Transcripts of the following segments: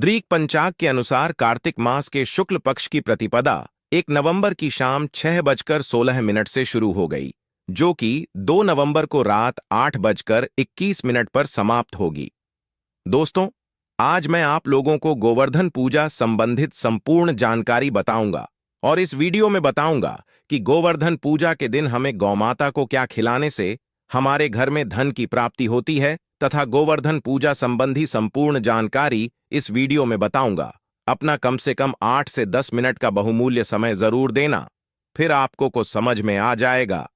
दृक पंचाग के अनुसार कार्तिक मास के शुक्ल पक्ष की प्रतिपदा 1 नवंबर की शाम 6:16 से शुरू हो गई, जो कि 2 नवंबर को रात 8:21 पर समाप्त होगी। दोस्तों, आज मैं आप लोगों को गोवर्धन पूजा संबंधित संपूर्ण जानकारी बताऊंगा और इस वीडियो में बताऊंगा कि गोवर्धन पूजा के दिन हमें गौमाता को क्या खिलाने से हमारे घर में धन की प्राप्ति होती है तथा गोवर्धन पूजा संबंधी संपूर्ण जानकारी इस वीडियो में बताऊंगा। अपना कम से कम 8 से 10 मिनट का बहुमूल्य समय जरूर देना, फिर आपको को समझ में आ जाएगा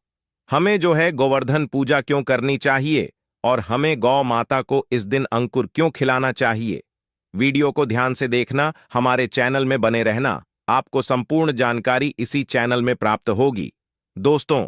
हमें जो है गोवर्धन पूजा क्यों करनी चाहिए और हमें गौ माता को इस दिन अंकुर क्यों खिलाना चाहिए। वीडियो को ध्यान से देखना, हमारे चैनल में बने रहना, आपको संपूर्ण जानकारी इसी चैनल में प्राप्त होगी। दोस्तों,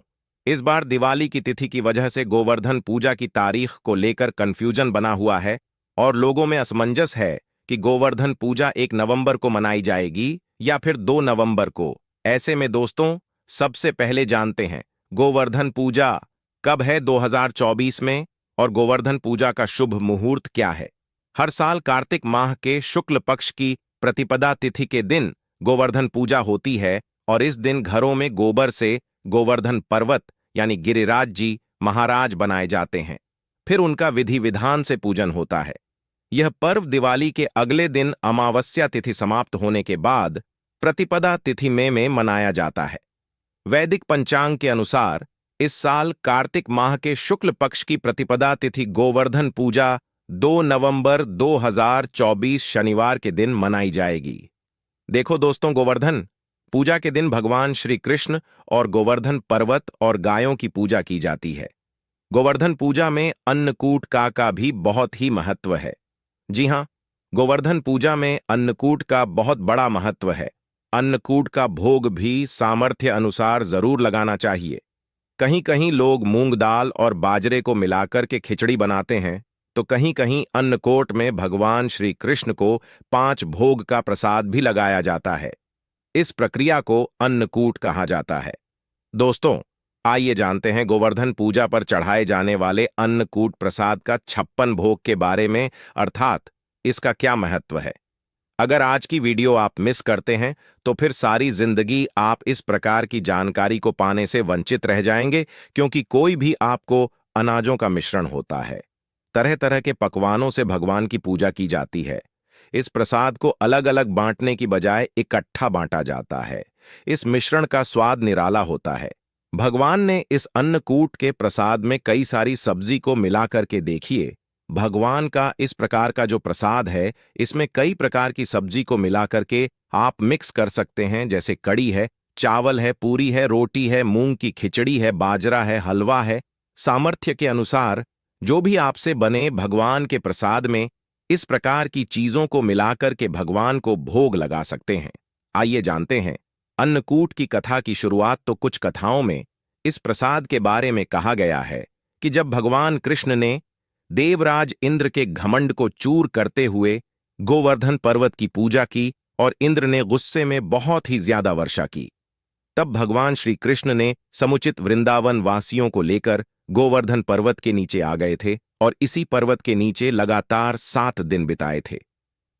इस बार दिवाली की तिथि की वजह से गोवर्धन पूजा की तारीख को लेकर कंफ्यूजन बना हुआ है और लोगों में असमंजस है कि गोवर्धन पूजा 1 नवंबर को मनाई जाएगी या फिर 2 नवंबर को। ऐसे में दोस्तों, सबसे पहले जानते हैं गोवर्धन पूजा कब है 2024 में और गोवर्धन पूजा का शुभ मुहूर्त क्या है। हर साल कार्तिक माह के शुक्ल पक्ष की प्रतिपदा तिथि के दिन गोवर्धन पूजा होती है और इस दिन घरों में गोबर से गोवर्धन पर्वत यानी गिरिराज जी महाराज बनाए जाते हैं। फिर उनका विधि विधान से पूजन होता है। यह पर्व दिवाली के अगले दिन अमावस्या तिथि समाप्त होने के बाद प्रतिपदा तिथि में मनाया जाता है। वैदिक पंचांग के अनुसार इस साल कार्तिक माह के शुक्ल पक्ष की प्रतिपदा तिथि गोवर्धन पूजा 2 नवंबर 2024 शनिवार के दिन मनाई जाएगी। देखो दोस्तों, गोवर्धन पूजा के दिन भगवान श्री कृष्ण और गोवर्धन पर्वत और गायों की पूजा की जाती है। गोवर्धन पूजा में अन्नकूट का भी बहुत ही महत्व है। जी हां, गोवर्धन पूजा में अन्नकूट का बहुत बड़ा महत्व है। अन्नकूट का भोग भी सामर्थ्य अनुसार जरूर लगाना चाहिए। कहीं कहीं लोग मूंग दाल और बाजरे को मिलाकर के खिचड़ी बनाते हैं, तो कहीं कहीं अन्नकूट में भगवान श्री कृष्ण को 5 भोग का प्रसाद भी लगाया जाता है। इस प्रक्रिया को अन्नकूट कहा जाता है। दोस्तों, आइए जानते हैं गोवर्धन पूजा पर चढ़ाए जाने वाले अन्नकूट प्रसाद का 56 भोग के बारे में, अर्थात इसका क्या महत्व है। अगर आज की वीडियो आप मिस करते हैं तो फिर सारी जिंदगी आप इस प्रकार की जानकारी को पाने से वंचित रह जाएंगे, क्योंकि कोई भी आपको अनाजों का मिश्रण होता है। तरह तरह के पकवानों से भगवान की पूजा की जाती है। इस प्रसाद को अलग अलग बांटने की बजाय इकट्ठा बांटा जाता है। इस मिश्रण का स्वाद निराला होता है। भगवान ने इस अन्नकूट के प्रसाद में कई सारी सब्जी को मिलाकर के देखिए। भगवान का इस प्रकार का जो प्रसाद है, इसमें कई प्रकार की सब्जी को मिलाकर के आप मिक्स कर सकते हैं, जैसे कड़ी है, चावल है, पूरी है, रोटी है, मूंग की खिचड़ी है, बाजरा है, हलवा है। सामर्थ्य के अनुसार जो भी आपसे बने भगवान के प्रसाद में इस प्रकार की चीजों को मिलाकर के भगवान को भोग लगा सकते हैं। आइए जानते हैं अन्नकूट की कथा की शुरुआत। तो कुछ कथाओं में इस प्रसाद के बारे में कहा गया है कि जब भगवान कृष्ण ने देवराज इंद्र के घमंड को चूर करते हुए गोवर्धन पर्वत की पूजा की और इंद्र ने गुस्से में बहुत ही ज्यादा वर्षा की, तब भगवान श्री कृष्ण ने समुचित वृंदावन वासियों को लेकर गोवर्धन पर्वत के नीचे आ गए थे और इसी पर्वत के नीचे लगातार 7 दिन बिताए थे।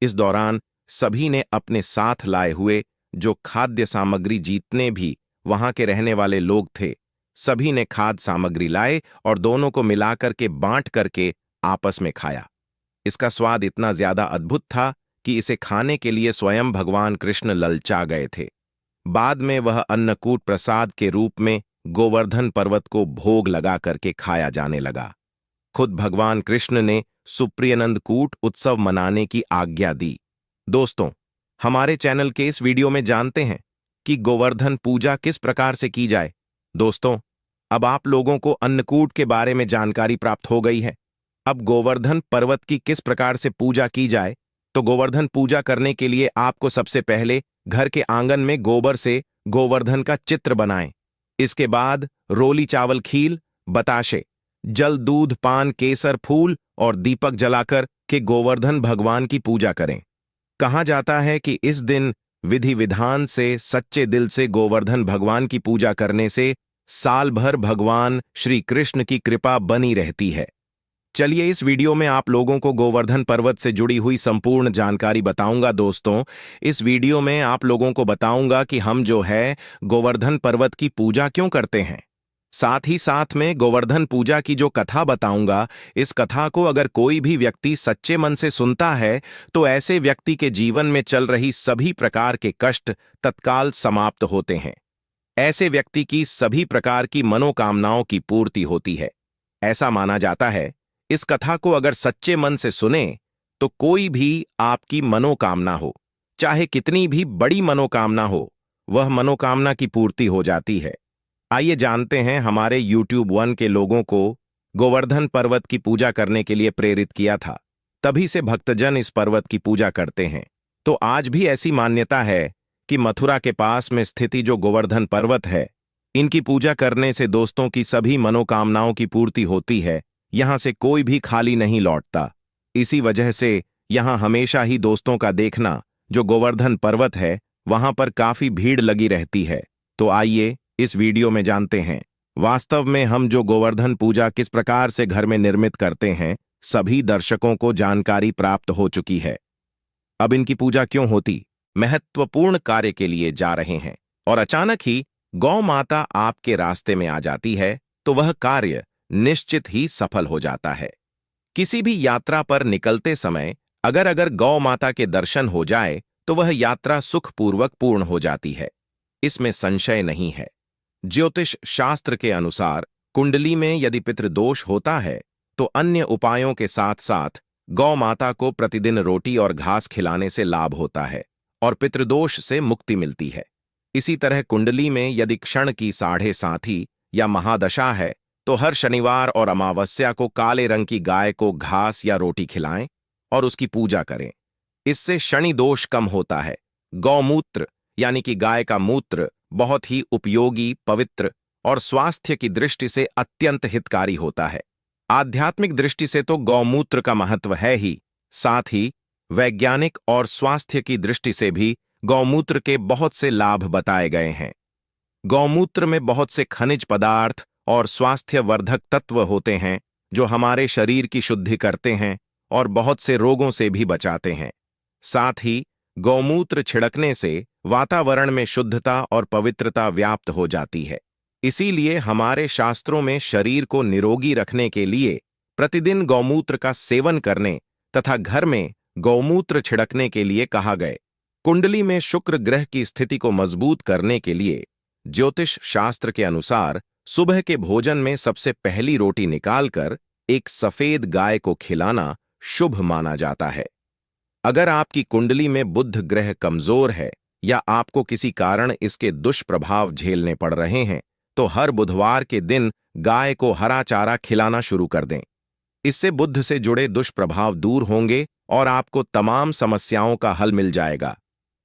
इस दौरान सभी ने अपने साथ लाए हुए जो खाद्य सामग्री, जितने भी वहां के रहने वाले लोग थे, सभी ने खाद्य सामग्री लाए और दोनों को मिलाकर के बांट करके आपस में खाया। इसका स्वाद इतना ज्यादा अद्भुत था कि इसे खाने के लिए स्वयं भगवान कृष्ण ललचा गए थे। बाद में वह अन्नकूट प्रसाद के रूप में गोवर्धन पर्वत को भोग लगा करके खाया जाने लगा। खुद भगवान कृष्ण ने सुप्रियनंद कूट उत्सव मनाने की आज्ञा दी। दोस्तों, हमारे चैनल के इस वीडियो में जानते हैं कि गोवर्धन पूजा किस प्रकार से की जाए। दोस्तों, अब आप लोगों को अन्नकूट के बारे में जानकारी प्राप्त हो गई है। अब गोवर्धन पर्वत की किस प्रकार से पूजा की जाए, तो गोवर्धन पूजा करने के लिए आपको सबसे पहले घर के आंगन में गोबर से गोवर्धन का चित्र बनाएं। इसके बाद रोली चावल खील, बताशे, जल, दूध, पान, केसर, फूल और दीपक जलाकर के गोवर्धन भगवान की पूजा करें। कहा जाता है कि इस दिन विधि विधान से सच्चे दिल से गोवर्धन भगवान की पूजा करने से साल भर भगवान श्री कृष्ण की कृपा बनी रहती है। चलिए इस वीडियो में आप लोगों को गोवर्धन पर्वत से जुड़ी हुई संपूर्ण जानकारी बताऊंगा दोस्तों। इस वीडियो में आप लोगों को बताऊंगा कि हम जो है गोवर्धन पर्वत की पूजा क्यों करते हैं। साथ ही साथ में गोवर्धन पूजा की जो कथा बताऊंगा, इस कथा को अगर कोई भी व्यक्ति सच्चे मन से सुनता है तो ऐसे व्यक्ति के जीवन में चल रही सभी प्रकार के कष्ट तत्काल समाप्त होते हैं। ऐसे व्यक्ति की सभी प्रकार की मनोकामनाओं की पूर्ति होती है। ऐसा माना जाता है, इस कथा को अगर सच्चे मन से सुने तो कोई भी आपकी मनोकामना हो, चाहे कितनी भी बड़ी मनोकामना हो, वह मनोकामना की पूर्ति हो जाती है। आइए जानते हैं हमारे YouTube 1 के लोगों को गोवर्धन पर्वत की पूजा करने के लिए प्रेरित किया था। तभी से भक्तजन इस पर्वत की पूजा करते हैं। तो आज भी ऐसी मान्यता है कि मथुरा के पास में स्थिति जो गोवर्धन पर्वत है, इनकी पूजा करने से दोस्तों की सभी मनोकामनाओं की पूर्ति होती है। यहां से कोई भी खाली नहीं लौटता। इसी वजह से यहां हमेशा ही दोस्तों का देखना जो गोवर्धन पर्वत है, वहां पर काफी भीड़ लगी रहती है। तो आइए इस वीडियो में जानते हैं वास्तव में हम जो गोवर्धन पूजा किस प्रकार से घर में निर्मित करते हैं। सभी दर्शकों को जानकारी प्राप्त हो चुकी है। अब इनकी पूजा क्यों होती, महत्वपूर्ण कार्य के लिए जा रहे हैं और अचानक ही गौ माता आपके रास्ते में आ जाती है तो वह कार्य निश्चित ही सफल हो जाता है। किसी भी यात्रा पर निकलते समय अगर गौ माता के दर्शन हो जाए तो वह यात्रा सुखपूर्वक पूर्ण हो जाती है, इसमें संशय नहीं है। ज्योतिष शास्त्र के अनुसार कुंडली में यदि पितृदोष होता है तो अन्य उपायों के साथ साथ गौ माता को प्रतिदिन रोटी और घास खिलाने से लाभ होता है और पितृदोष से मुक्ति मिलती है। इसी तरह कुंडली में यदि क्षण की 7.5 या महादशा है तो हर शनिवार और अमावस्या को काले रंग की गाय को घास या रोटी खिलाएं और उसकी पूजा करें। इससे शनि दोष कम होता है। गौमूत्र यानी कि गाय का मूत्र बहुत ही उपयोगी, पवित्र और स्वास्थ्य की दृष्टि से अत्यंत हितकारी होता है। आध्यात्मिक दृष्टि से तो गौमूत्र का महत्व है ही, साथ ही वैज्ञानिक और स्वास्थ्य की दृष्टि से भी गौमूत्र के बहुत से लाभ बताए गए हैं। गौमूत्र में बहुत से खनिज पदार्थ और स्वास्थ्यवर्धक तत्व होते हैं जो हमारे शरीर की शुद्धि करते हैं और बहुत से रोगों से भी बचाते हैं। साथ ही गौमूत्र छिड़कने से वातावरण में शुद्धता और पवित्रता व्याप्त हो जाती है। इसीलिए हमारे शास्त्रों में शरीर को निरोगी रखने के लिए प्रतिदिन गौमूत्र का सेवन करने तथा घर में गौमूत्र छिड़कने के लिए कहा गए। कुंडली में शुक्र ग्रह की स्थिति को मजबूत करने के लिए ज्योतिष शास्त्र के अनुसार सुबह के भोजन में सबसे पहली रोटी निकालकर एक सफेद गाय को खिलाना शुभ माना जाता है। अगर आपकी कुंडली में बुध ग्रह कमजोर है या आपको किसी कारण इसके दुष्प्रभाव झेलने पड़ रहे हैं तो हर बुधवार के दिन गाय को हरा चारा खिलाना शुरू कर दें। इससे बुध से जुड़े दुष्प्रभाव दूर होंगे और आपको तमाम समस्याओं का हल मिल जाएगा।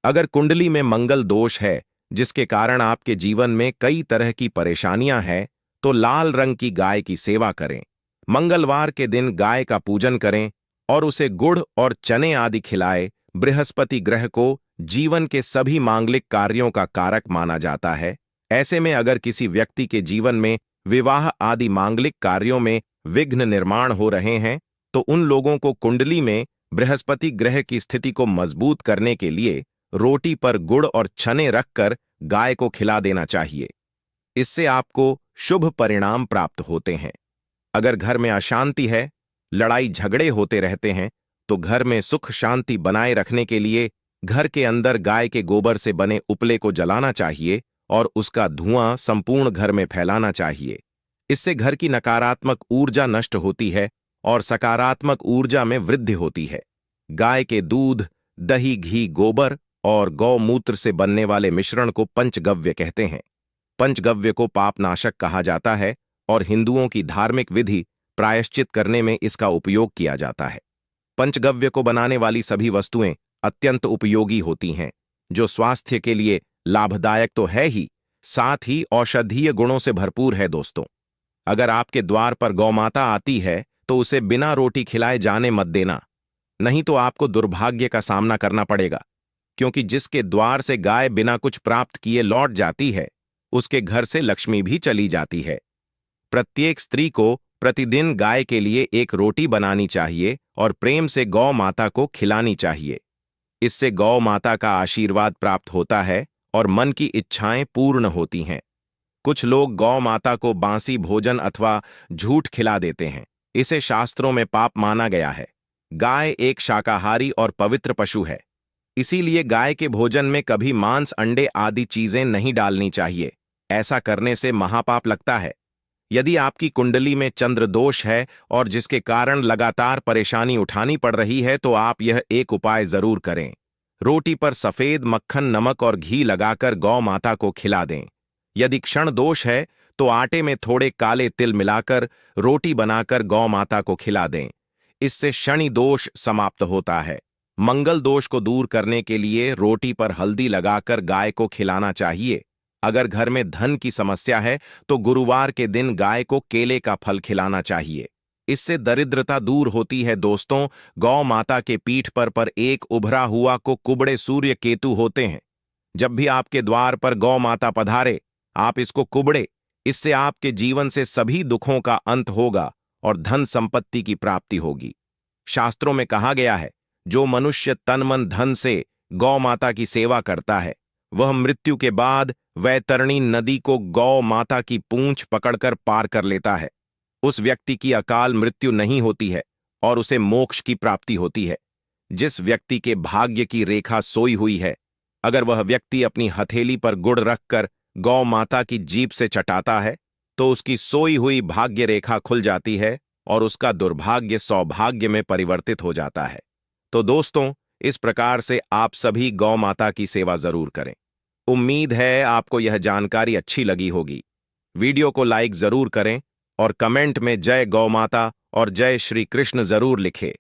अगर कुंडली में मंगल दोष है जिसके कारण आपके जीवन में कई तरह की परेशानियां हैं तो लाल रंग की गाय की सेवा करें। मंगलवार के दिन गाय का पूजन करें और उसे गुड़ और चने आदि खिलाए। बृहस्पति ग्रह को जीवन के सभी मांगलिक कार्यों का कारक माना जाता है। ऐसे में अगर किसी व्यक्ति के जीवन में विवाह आदि मांगलिक कार्यों में विघ्न निर्माण हो रहे हैं तो उन लोगों को कुंडली में बृहस्पति ग्रह की स्थिति को मजबूत करने के लिए रोटी पर गुड़ और चने रखकर गाय को खिला देना चाहिए। इससे आपको शुभ परिणाम प्राप्त होते हैं। अगर घर में अशांति है, लड़ाई झगड़े होते रहते हैं तो घर में सुख शांति बनाए रखने के लिए घर के अंदर गाय के गोबर से बने उपले को जलाना चाहिए और उसका धुआं संपूर्ण घर में फैलाना चाहिए। इससे घर की नकारात्मक ऊर्जा नष्ट होती है और सकारात्मक ऊर्जा में वृद्धि होती है। गाय के दूध, दही, घी, गोबर और गौमूत्र से बनने वाले मिश्रण को पंचगव्य कहते हैं। पंचगव्य को पापनाशक कहा जाता है और हिंदुओं की धार्मिक विधि प्रायश्चित करने में इसका उपयोग किया जाता है। पंचगव्य को बनाने वाली सभी वस्तुएं अत्यंत उपयोगी होती हैं, जो स्वास्थ्य के लिए लाभदायक तो है ही, साथ ही औषधीय गुणों से भरपूर है। दोस्तों, अगर आपके द्वार पर गौमाता आती है तो उसे बिना रोटी खिलाए जाने मत देना, नहीं तो आपको दुर्भाग्य का सामना करना पड़ेगा, क्योंकि जिसके द्वार से गाय बिना कुछ प्राप्त किए लौट जाती है उसके घर से लक्ष्मी भी चली जाती है। प्रत्येक स्त्री को प्रतिदिन गाय के लिए एक रोटी बनानी चाहिए और प्रेम से गौ माता को खिलानी चाहिए। इससे गौ माता का आशीर्वाद प्राप्त होता है और मन की इच्छाएं पूर्ण होती हैं। कुछ लोग गौ माता को बासी भोजन अथवा झूठ खिला देते हैं। इसे शास्त्रों में पाप माना गया है। गाय एक शाकाहारी और पवित्र पशु है, इसीलिए गाय के भोजन में कभी मांस, अंडे आदि चीजें नहीं डालनी चाहिए। ऐसा करने से महापाप लगता है। यदि आपकी कुंडली में चंद्र दोष है और जिसके कारण लगातार परेशानी उठानी पड़ रही है, तो आप यह एक उपाय जरूर करें। रोटी पर सफेद मक्खन, नमक और घी लगाकर गौ माता को खिला दें। यदि क्षण दोष है तो आटे में थोड़े काले तिल मिलाकर रोटी बनाकर गौ माता को खिला दें। इससे शनि दोष समाप्त होता है। मंगल दोष को दूर करने के लिए रोटी पर हल्दी लगाकर गाय को खिलाना चाहिए। अगर घर में धन की समस्या है तो गुरुवार के दिन गाय को केले का फल खिलाना चाहिए। इससे दरिद्रता दूर होती है। दोस्तों, गौ माता के पीठ पर एक उभरा हुआ को कुबड़े सूर्य केतु होते हैं। जब भी आपके द्वार पर गौ माता पधारे, आप इसको कुबड़े। इससे आपके जीवन से सभी दुखों का अंत होगा और धन संपत्ति की प्राप्ति होगी। शास्त्रों में कहा गया है, जो मनुष्य तन मन धन से गौ माता की सेवा करता है, वह मृत्यु के बाद वैतरणी नदी को गौ माता की पूंछ पकड़कर पार कर लेता है। उस व्यक्ति की अकाल मृत्यु नहीं होती है और उसे मोक्ष की प्राप्ति होती है। जिस व्यक्ति के भाग्य की रेखा सोई हुई है, अगर वह व्यक्ति अपनी हथेली पर गुड़ रखकर गौ माता की जीभ से चटाता है, तो उसकी सोई हुई भाग्य रेखा खुल जाती है और उसका दुर्भाग्य सौभाग्य में परिवर्तित हो जाता है। तो दोस्तों, इस प्रकार से आप सभी गौ माता की सेवा जरूर करें। उम्मीद है आपको यह जानकारी अच्छी लगी होगी। वीडियो को लाइक जरूर करें और कमेंट में जय गौ माता और जय श्री कृष्ण जरूर लिखें।